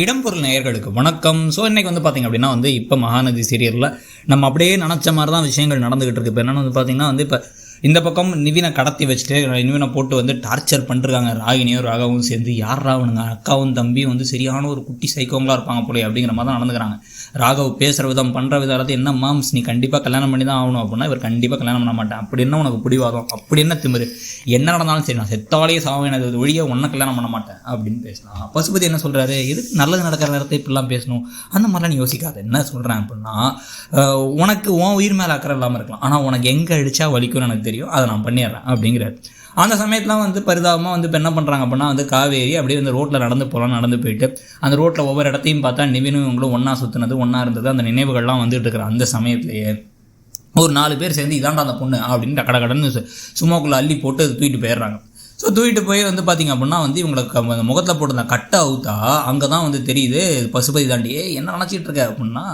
இடம்பொருள் நேயர்களுக்கு வணக்கம். ஸோ இன்றைக்கி பார்த்திங்க அப்படின்னா இப்போ மகாநதி சீரியலில் நம்ம அப்படியே நினச்ச மாதிரி தான் விஷயங்கள் நடந்துகிட்டு இருக்குது. இப்போ என்னென்னு பார்த்திங்கன்னா இப்போ இந்த பக்கம் நிவினை கடத்தி வச்சுட்டு நிவினை போட்டு டார்ச்சர் பண்ணிருக்காங்க. ராகினியும் ராகவும் சேர்ந்து யார் ராவணுங்க அக்காவும் தம்பியும் சரியான ஒரு குட்டி சைக்கோங்களாக இருப்பாங்க போலே அப்படிங்கிற மாதிரி தான் நடந்துக்கிறாங்க. ராகவ் பேசுகிற விதம் பண்ணுற விதத்தை என்ன மாம்ஸ் நீ கண்டிப்பாக கல்யாணம் பண்ணி தான் ஆகணும் அப்படின்னா இவர் கண்டிப்பாக கல்யாணம் பண்ண மாட்டேன் அப்படி என்ன உனக்கு பிடிவாதம் அப்படி என்ன திமிரு என்ன நடந்தாலும் சரி நான் செத்தாலேயே சாவேனது ஒழிய ஒன்றை கல்யாணம் பண்ண மாட்டேன் அப்படின்னு பேசலாம். பசுபதி என்ன சொல்கிறாரு, எதுக்கு நல்லது நடக்கிற நேரத்தை இப்படிலாம் பேசணும் அந்த மாதிரிலாம் நீ யோசிக்காது. என்ன சொல்கிறேன் அப்படின்னா உனக்கு உன் உயிர் மேலே அக்கறை இல்லாமல் இருக்கலாம், ஆனால் உனக்கு எங்கே அடித்தா வலிக்கும்னு எனக்கு தெரியும், அதை நான் பண்ணிடுறேன் அப்படிங்கிறாரு. அந்த சமயத்தில் பரிதாபமாக இப்போ என்ன பண்ணுறாங்க அப்படின்னா காவேரி அப்படியே ரோட்டில் நடந்து போகலாம். நடந்து போயிட்டு அந்த ரோட்டில் ஒவ்வொரு இடத்தையும் பார்த்தா நிவினும் இவங்களும் ஒன்றா சுற்றுனது ஒன்றா இருந்தது அந்த நினைவுகள்லாம் வந்துட்டு இருக்கிற அந்த சமயத்துலேயே ஒரு 4 பேர் சேர்ந்து இதாண்டா அந்த பொண்ணு அப்படின்னு கடன்னு சும்மாக்குள்ளே அள்ளி போட்டு அது தூக்கிட்டு போயிடுறாங்க. ஸோ தூக்கிட்டு போய் பார்த்திங்க அப்படின்னா இவங்களுக்கு முகத்தில் போட்டு கட்டை அவுத்தா அங்கே தான் தெரியுது பசுபதி தாண்டி என்ன நினச்சிட்டு இருக்க அப்படின்னா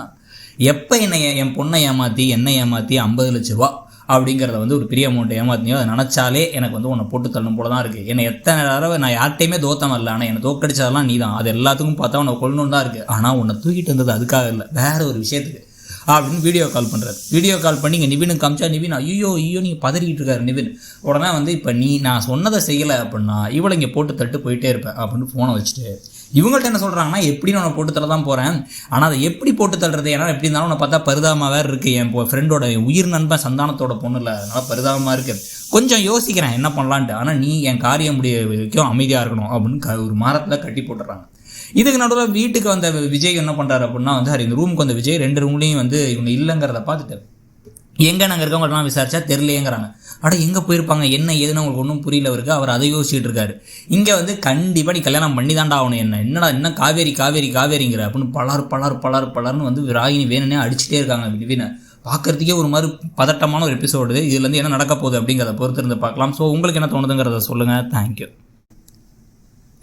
எப்போ என் பொண்ணை ஏமாற்றி என்னை ஏமாற்றி 50 லட்ச ரூபா அப்படிங்கிறத ஒரு பெரிய அமௌண்ட் ஏமாத்தினியோ அதை நினச்சாலே எனக்கு உன்னை போட்டு தள்ளும் போல தான் இருக்குது. என்னை எத்தனை தடவை நான் யார்ட்டையுமே தோத்தம் இல்லை, ஆனால் என்னை தோக்கடிச்சதெல்லாம் நீ தான், அது எல்லாத்துக்கும் பார்த்தா உன்னை கொள்ளணும் தான் இருக்குது, ஆனால் உன்னை தூக்கிட்டு வந்தது அதுக்காக இல்லை வேறு ஒரு விஷயத்துக்கு அப்படின்னு வீடியோ கால் பண்ணுறாரு. வீடியோ கால் பண்ணி இங்கே நிவினுக்கு காமிச்சா நிவின் ஐயோ நீங்கள் பதறிக்கிட்டு இருக்காரு நிவின். உடனே இப்போ நீ நான் சொன்னதை செய்யலை அப்படின்னா இவளை இங்கே போட்டு தட்டு போயிட்டே இருப்பேன் அப்படின்னு ஃபோனை வச்சுட்டு இவங்கள்ட்ட என்ன சொல்கிறாங்கன்னா எப்படின்னு உன்னை போட்டு தள்ள தான் போகிறேன், ஆனால் அதை எப்படி போட்டு தள்ளுறது, ஏன்னா எப்படி இருந்தாலும் உன்னை பார்த்தா பரிதாபமாக வேறு இருக்குது, என் ஃப்ரெண்டோட உயிர் நண்பன் சந்தானத்தோட பொண்ணு இல்லை, அதனால் பரிதாபமாக இருக்குது, கொஞ்சம் யோசிக்கிறேன் என்ன பண்ணலான்ட்டு, ஆனால் நீ என் காரியம் முடிய வரைக்கும் அமைதியாக இருக்கணும் அப்படின்னு ஒரு மரத்தில் கட்டி போட்டுடுறாங்க. இதுக்கு நடுவில் வீட்டுக்கு வந்த விஜய் என்ன பண்ணுறாரு அப்படின்னா இந்த ரூமுக்கு வந்த விஜய் 2 ரூம்லேயும் இவங்க இல்லைங்கிறத பார்த்துட்டு எங்கே நாங்கள் இருக்கவங்கலாம் விசாரிச்சா தெரிலையேங்கிறாங்க. எங்கே போயிருப்பாங்க என்ன ஏதுன்னு அவங்களுக்கு ஒன்றும் புரியல இருக்குது. அவர் அதை யோசிச்சுட்டு இருக்காரு. இங்கே கண்டிப்பாக நீ கல்யாணம் பண்ணி தாண்டா ஆகணும், என்னடா இன்னும் காவேரி காவேரி காவேரிங்கிற அப்படின்னு பலர்னு ராகினி வேணுன்னே அடிச்சுட்டே இருக்காங்க. நிவினை பார்க்குறதுக்கே ஒரு மாதிரி பதட்டமான ஒரு எபிசோடு. இதுலேருந்து என்ன நடக்க போகுது அப்படிங்கிறத பொறுத்து இருந்து பார்க்கலாம். ஸோ உங்களுக்கு என்ன தோணுதுங்கிறத சொல்லுங்கள். தேங்க்யூ.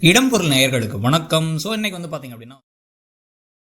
இடம்பொருள் நேயர்களுக்கு வணக்கம். ஸோ இன்றைக்கி பார்த்திங்க அப்படின்னா